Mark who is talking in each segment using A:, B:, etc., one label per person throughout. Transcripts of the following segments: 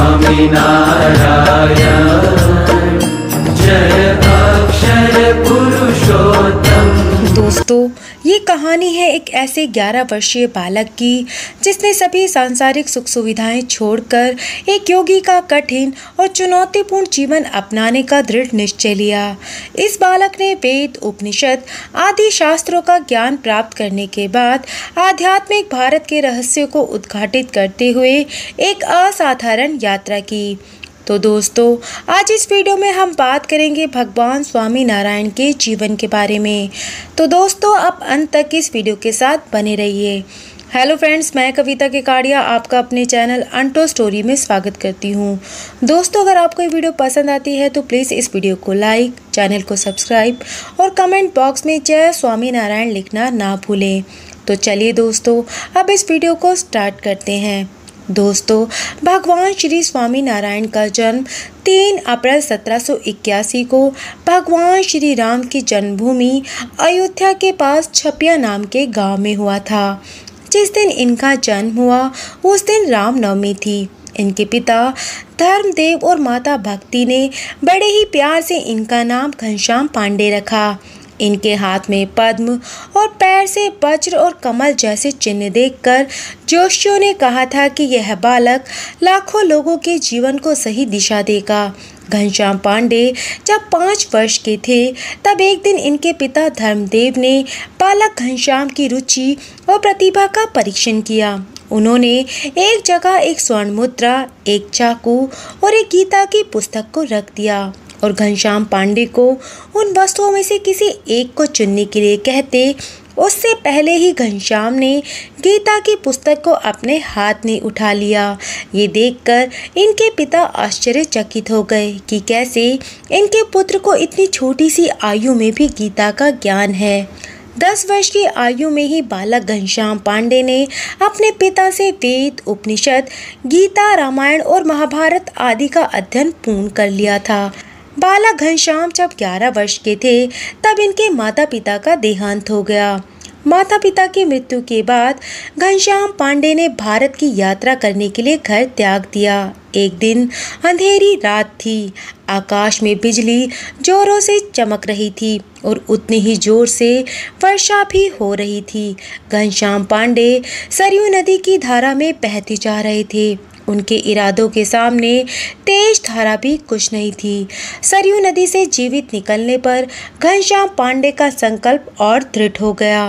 A: स्वामी नारायण जय अक्षर पुरुषोत्तम।
B: दोस्तों, ये कहानी है एक ऐसे 11 वर्षीय बालक की जिसने सभी सांसारिक सुख सुविधाएं छोड़कर एक योगी का कठिन और चुनौतीपूर्ण जीवन अपनाने का दृढ़ निश्चय लिया। इस बालक ने वेद, उपनिषद आदि शास्त्रों का ज्ञान प्राप्त करने के बाद आध्यात्मिक भारत के रहस्यों को उद्घाटित करते हुए एक असाधारण यात्रा की। तो दोस्तों, आज इस वीडियो में हम बात करेंगे भगवान स्वामी नारायण के जीवन के बारे में। तो दोस्तों, आप अंत तक इस वीडियो के साथ बने रहिए। हेलो फ्रेंड्स, मैं कविता केकाड़िया आपका अपने चैनल अनटोल्ड स्टोरी में स्वागत करती हूँ। दोस्तों, अगर आपको ये वीडियो पसंद आती है तो प्लीज़ इस वीडियो को लाइक, चैनल को सब्सक्राइब और कमेंट बॉक्स में जय स्वामी नारायण लिखना ना भूलें। तो चलिए दोस्तों, अब इस वीडियो को स्टार्ट करते हैं। दोस्तों, भगवान श्री स्वामी नारायण का जन्म 3 अप्रैल 1781 को भगवान श्री राम की जन्मभूमि अयोध्या के पास छपिया नाम के गांव में हुआ था। जिस दिन इनका जन्म हुआ उस दिन रामनवमी थी। इनके पिता धर्मदेव और माता भक्ति ने बड़े ही प्यार से इनका नाम घनश्याम पांडे रखा। इनके हाथ में पद्म और पैर से वज्र और कमल जैसे चिन्ह देखकर जोशियों ने कहा था कि यह बालक लाखों लोगों के जीवन को सही दिशा देगा। घनश्याम पांडे जब 5 वर्ष के थे तब एक दिन इनके पिता धर्मदेव ने बालक घनश्याम की रुचि और प्रतिभा का परीक्षण किया। उन्होंने एक जगह एक स्वर्ण मुद्रा, एक चाकू और एक गीता की पुस्तक को रख दिया और घनश्याम पांडे को उन वस्तुओं में से किसी एक को चुनने के लिए कहते उससे पहले ही घनश्याम ने गीता की पुस्तक को अपने हाथ में उठा लिया। ये देखकर इनके पिता आश्चर्यचकित हो गए कि कैसे इनके पुत्र को इतनी छोटी सी आयु में भी गीता का ज्ञान है। 10 वर्ष की आयु में ही बालक घनश्याम पांडे ने अपने पिता से वेद, उपनिषद, गीता, रामायण और महाभारत आदि का अध्ययन पूर्ण कर लिया था। बालक घनश्याम जब 11 वर्ष के थे तब इनके माता पिता का देहांत हो गया। माता पिता की मृत्यु के बाद घनश्याम पांडे ने भारत की यात्रा करने के लिए घर त्याग दिया। एक दिन अंधेरी रात थी। आकाश में बिजली जोरों से चमक रही थी और उतनी ही जोर से वर्षा भी हो रही थी। घनश्याम पांडे सरयू नदी की धारा में बहते जा रहे थे। उनके इरादों के सामने तेज धारा भी कुछ नहीं थी। सरयू नदी से जीवित निकलने पर घनश्याम पांडे का संकल्प और दृढ़ हो गया।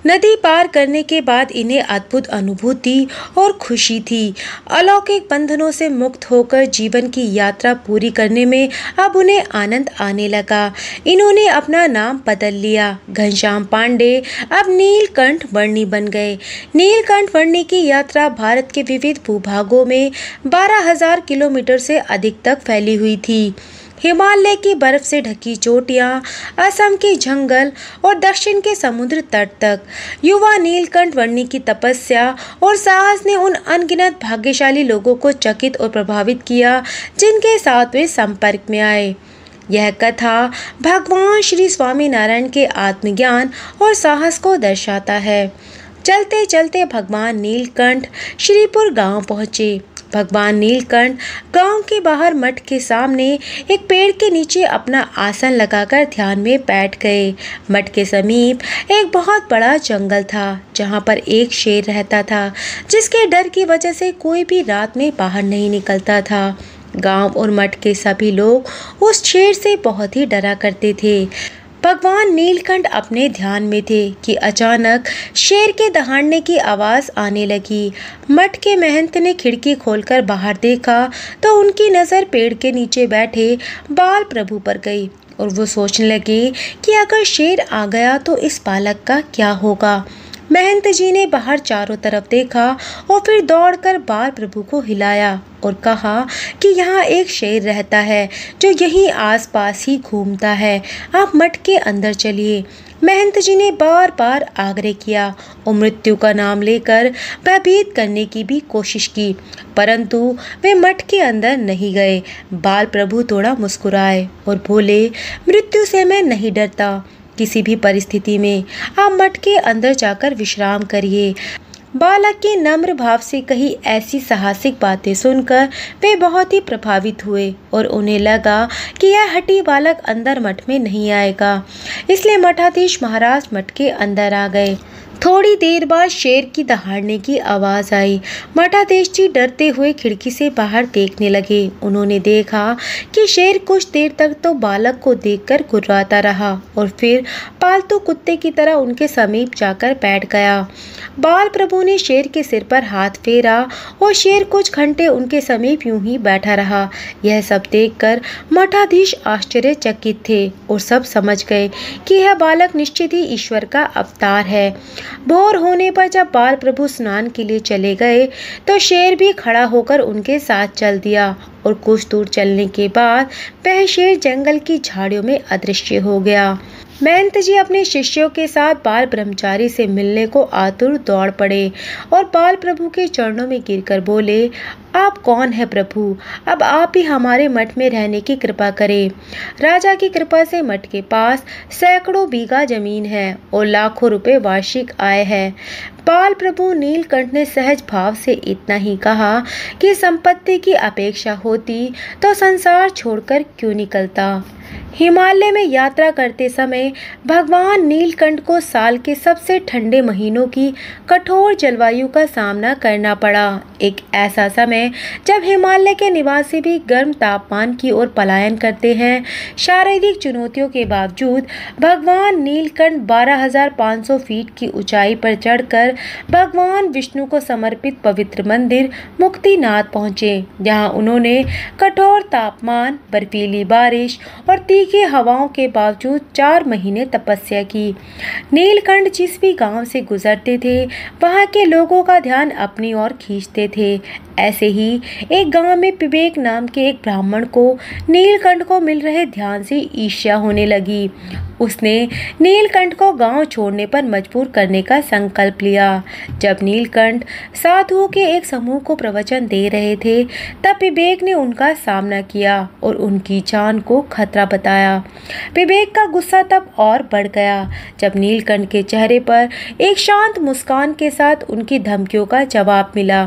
B: नदी पार करने के बाद इन्हें अद्भुत अनुभूति और खुशी थी। अलौकिक बंधनों से मुक्त होकर जीवन की यात्रा पूरी करने में अब उन्हें आनंद आने लगा। इन्होंने अपना नाम बदल लिया। घनश्याम पांडे अब नीलकंठ वर्णी बन गए। नीलकंठ वर्णी की यात्रा भारत के विविध भूभागों में 12,000 किलोमीटर से अधिक तक फैली हुई थी। हिमालय की बर्फ से ढकी चोटियां, असम के जंगल और दक्षिण के समुद्र तट तक युवा नीलकंठ वर्णी की तपस्या और साहस ने उन अनगिनत भाग्यशाली लोगों को चकित और प्रभावित किया जिनके साथ वे संपर्क में आए। यह कथा भगवान श्री स्वामी नारायण के आत्मज्ञान और साहस को दर्शाता है। चलते चलते भगवान नीलकंठ श्रीपुर गांव पहुँचे। भगवान नीलकंठ गांव के बाहर मठ के सामने एक पेड़ के नीचे अपना आसन लगाकर ध्यान में बैठ गए। मठ के समीप एक बहुत बड़ा जंगल था जहां पर एक शेर रहता था जिसके डर की वजह से कोई भी रात में बाहर नहीं निकलता था। गांव और मठ के सभी लोग उस शेर से बहुत ही डरा करते थे। भगवान नीलकंठ अपने ध्यान में थे कि अचानक शेर के दहाड़ने की आवाज़ आने लगी। मठ के महंत ने खिड़की खोलकर बाहर देखा तो उनकी नज़र पेड़ के नीचे बैठे बाल प्रभु पर गई और वो सोचने लगे कि अगर शेर आ गया तो इस बालक का क्या होगा। महंत जी ने बाहर चारों तरफ देखा और फिर दौड़कर बाल प्रभु को हिलाया और कहा कि यहाँ एक शेर रहता है जो यहीं आसपास ही घूमता है, आप मठ के अंदर चलिए। महंत जी ने बार बार आग्रह किया और मृत्यु का नाम लेकर भयभीत करने की भी कोशिश की, परंतु वे मठ के अंदर नहीं गए। बाल प्रभु थोड़ा मुस्कुराए और बोले, मृत्यु से मैं नहीं डरता, किसी भी परिस्थिति में आप मठ के अंदर जाकर विश्राम करिए। बालक के नम्र भाव से कही ऐसी साहसिक बातें सुनकर वे बहुत ही प्रभावित हुए और उन्हें लगा कि यह हठी बालक अंदर मठ में नहीं आएगा। इसलिए मठाधीश महाराज मठ के अंदर आ गए। थोड़ी देर बाद शेर की दहाड़ने की आवाज आई। मठाधीश जी डरते हुए खिड़की से बाहर देखने लगे। उन्होंने देखा कि शेर कुछ देर तक तो बालक को देखकर गुर्राता रहा और फिर पालतू कुत्ते की तरह उनके समीप जाकर बैठ गया। बाल प्रभु ने शेर के सिर पर हाथ फेरा और शेर कुछ घंटे उनके समीप यूं ही बैठा रहा। यह सब देखकर मठाधीश आश्चर्यचकित थे और सब समझ गए कि यह बालक निश्चित ही ईश्वर का अवतार है। भोर होने पर जब बाल प्रभु स्नान के लिए चले गए तो शेर भी खड़ा होकर उनके साथ चल दिया और कुछ दूर चलने के बाद वह शेर जंगल की झाड़ियों में अदृश्य हो गया। महंत जी अपने शिष्यों के साथ बाल ब्रह्मचारी से मिलने को आतुर दौड़ पड़े और बाल प्रभु के चरणों में गिरकर बोले, आप कौन है प्रभु? अब आप ही हमारे मठ में रहने की कृपा करें। राजा की कृपा से मठ के पास सैकड़ों बीघा जमीन है और लाखों रुपए वार्षिक आय है। बाल प्रभु नीलकंठ ने सहज भाव से इतना ही कहा कि संपत्ति की अपेक्षा होती तो संसार छोड़कर क्यों निकलता। हिमालय में यात्रा करते समय भगवान नीलकंठ को साल के सबसे ठंडे महीनों की कठोर जलवायु का सामना करना पड़ा। एक ऐसा समय जब हिमालय के निवासी भी गर्म तापमान की ओर पलायन करते हैं। शारीरिक चुनौतियों के बावजूद भगवान नीलकंठ 12,500 फीट की ऊंचाई पर चढ़कर भगवान विष्णु को समर्पित पवित्र मंदिर मुक्तिनाथ पहुंचे, जहां उन्होंने कठोर तापमान, बर्फीली बारिश और तीखी हवाओं के बावजूद 4 महीने तपस्या की। नीलकंठ जिस भी गांव से गुजरते थे वहां के लोगों का ध्यान अपनी ओर खींचते थे। ऐसे ही एक गांव में पिबेक नाम के एक ब्राह्मण को नीलकंठ को मिल रहे ध्यान से ईर्ष्या होने लगी। उसने नीलकंठ को गांव छोड़ने पर मजबूर करने का संकल्प लिया। जब नीलकंठ साधुओं के एक समूह को प्रवचन दे रहे थे तब पिबेक ने उनका सामना किया और उनकी जान को खतरा बताया। पिबेक का गुस्सा तब और बढ़ गया जब नीलकंठ के चेहरे पर एक शांत मुस्कान के साथ उनकी धमकियों का जवाब मिला।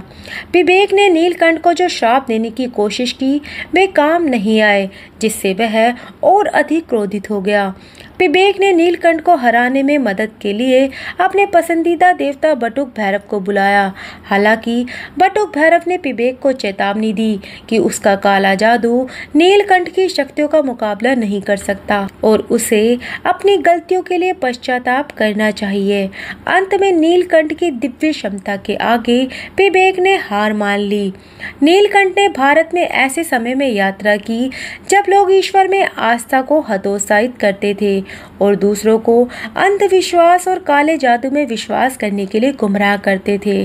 B: पिबेक ने नीलकंठ को जो श्राप देने की कोशिश की वे काम नहीं आए, जिससे वह और अधिक क्रोधित हो गया। पिबेक ने नीलकंठ को हराने में मदद के लिए अपने पसंदीदा देवता बटुक भैरव को बुलाया। हालांकि बटुक भैरव ने पिबेक को चेतावनी दी कि उसका काला जादू नीलकंठ की शक्तियों का मुकाबला नहीं कर सकता और उसे अपनी गलतियों के लिए पश्चाताप करना चाहिए। अंत में नीलकंठ की दिव्य क्षमता के आगे पिबेक ने हार मान ली। नीलकंठ ने भारत में ऐसे समय में यात्रा की जब लोग ईश्वर में आस्था को हतोत्साहित करते थे और दूसरों को अंधविश्वास और काले जादू में विश्वास करने के लिए गुमराह करते थे।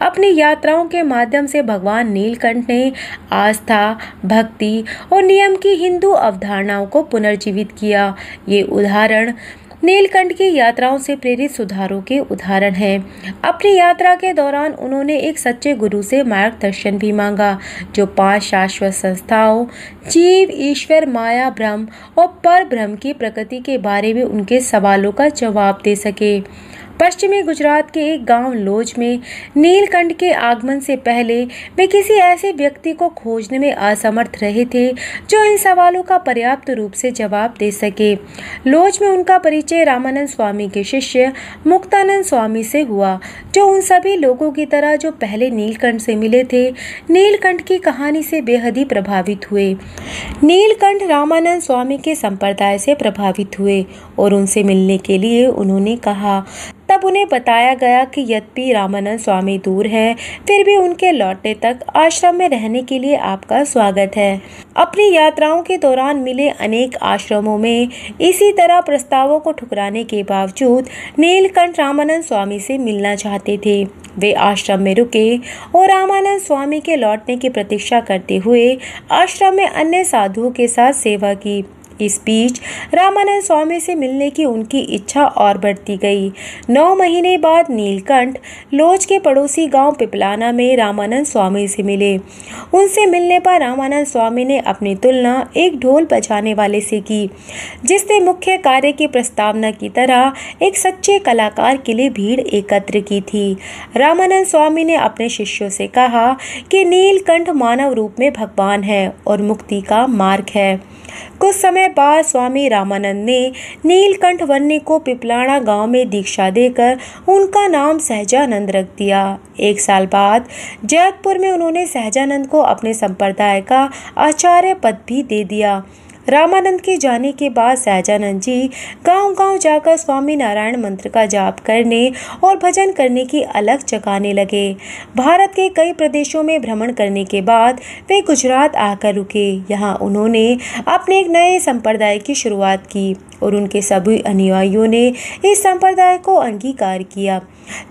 B: अपनी यात्राओं के माध्यम से भगवान नीलकंठ ने आस्था, भक्ति और नियम की हिंदू अवधारणाओं को पुनर्जीवित किया। ये उदाहरण नीलकंठ की यात्राओं से प्रेरित सुधारों के उदाहरण हैं। अपनी यात्रा के दौरान उन्होंने एक सच्चे गुरु से मार्गदर्शन भी मांगा, जो 5 शाश्वत संस्थाओं जीव, ईश्वर, माया, ब्रह्म और पर ब्रह्म की प्रकृति के बारे में उनके सवालों का जवाब दे सके। पश्चिमी गुजरात के एक गांव लोज में नीलकंठ के आगमन से पहले वे किसी ऐसे व्यक्ति को खोजने में असमर्थ रहे थे जो इन सवालों का पर्याप्त रूप से जवाब दे सके। लोज में उनका परिचय रामानंद स्वामी के शिष्य मुक्तानंद स्वामी से हुआ, जो उन सभी लोगों की तरह जो पहले नीलकंठ से मिले थे, नीलकंठ की कहानी से बेहद ही प्रभावित हुए। नीलकंठ रामानंद स्वामी के संप्रदाय से प्रभावित हुए और उनसे मिलने के लिए उन्होंने कहा। तब उन्हें बताया गया कि यद्यपि रामानंद स्वामी दूर हैं, फिर भी उनके लौटने तक आश्रम में रहने के लिए आपका स्वागत है। अपनी यात्राओं के दौरान मिले अनेक आश्रमों में इसी तरह प्रस्तावों को ठुकराने के बावजूद नीलकंठ रामानंद स्वामी से मिलना चाहते थे। वे आश्रम में रुके और रामानंद स्वामी के लौटने की प्रतीक्षा करते हुए आश्रम में अन्य साधुओं के साथ सेवा की। इस बीच रामानंद स्वामी से मिलने की उनकी इच्छा और बढ़ती गई। 9 महीने बाद नीलकंठ लोज के पड़ोसी गांव पिपलाना में रामानंद स्वामी से मिले। उनसे मिलने पर रामानंद स्वामी ने अपनी तुलना एक ढोल बजाने वाले से की, जिसने मुख्य कार्य की प्रस्तावना की तरह एक सच्चे कलाकार के लिए भीड़ एकत्र की थी। रामानंद स्वामी ने अपने शिष्यों से कहा कि नीलकंठ मानव रूप में भगवान है और मुक्ति का मार्ग है। कुछ समय बाद स्वामी रामानंद ने नीलकंठ वर्णी को पिपलाना गांव में दीक्षा देकर उनका नाम सहजानंद रख दिया। 1 साल बाद जैतपुर में उन्होंने सहजानंद को अपने संप्रदाय का आचार्य पद भी दे दिया। रामानंद के जाने के बाद सहजानंद जी गांव-गांव जाकर स्वामी नारायण मंत्र का जाप करने और भजन करने की अलख जगाने लगे। भारत के कई प्रदेशों में भ्रमण करने के बाद वे गुजरात आकर रुके। यहाँ उन्होंने अपने एक नए संप्रदाय की शुरुआत की और उनके सभी अनुयायियों ने इस संप्रदाय को अंगीकार किया।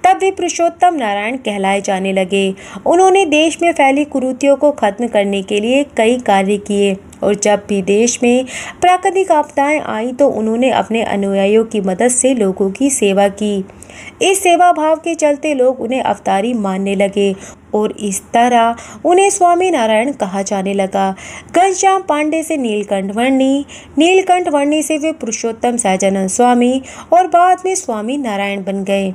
B: तब वे पुरुषोत्तम नारायण कहलाए जाने लगे। उन्होंने देश में फैली कुरीतियों को खत्म करने के लिए कई कार्य किए और जब भी देश में प्राकृतिक आपदाएं आई तो उन्होंने अपने अनुयायियों की मदद से लोगों की सेवा की। इस सेवा भाव के चलते लोग उन्हें अवतारी मानने लगे और इस तरह उन्हें स्वामी नारायण कहा जाने लगा। घनश्याम पांडे से नीलकंठ वर्णी से वे पुरुषोत्तम सहजानंद स्वामी और बाद में स्वामी नारायण बन गए।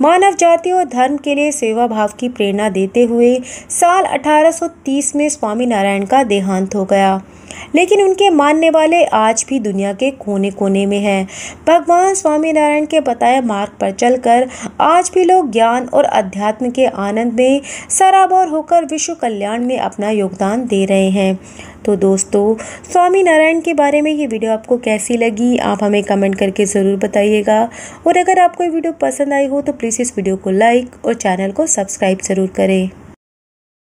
B: मानव जाति और धर्म के लिए सेवा भाव की प्रेरणा देते हुए साल 1830 में स्वामी नारायण का देहांत हो गया, लेकिन उनके मानने वाले आज भी दुनिया के कोने कोने में हैं। भगवान स्वामी नारायण के बताए मार्ग पर चलकर आज भी लोग ज्ञान और अध्यात्म के आनंद में सराबोर होकर विश्व कल्याण में अपना योगदान दे रहे हैं। तो दोस्तों, स्वामी नारायण के बारे में ये वीडियो आपको कैसी लगी, आप हमें कमेंट करके ज़रूर बताइएगा। और अगर आपको ये वीडियो पसंद आई हो तो प्लीज़ इस वीडियो को लाइक और चैनल को सब्सक्राइब ज़रूर करें।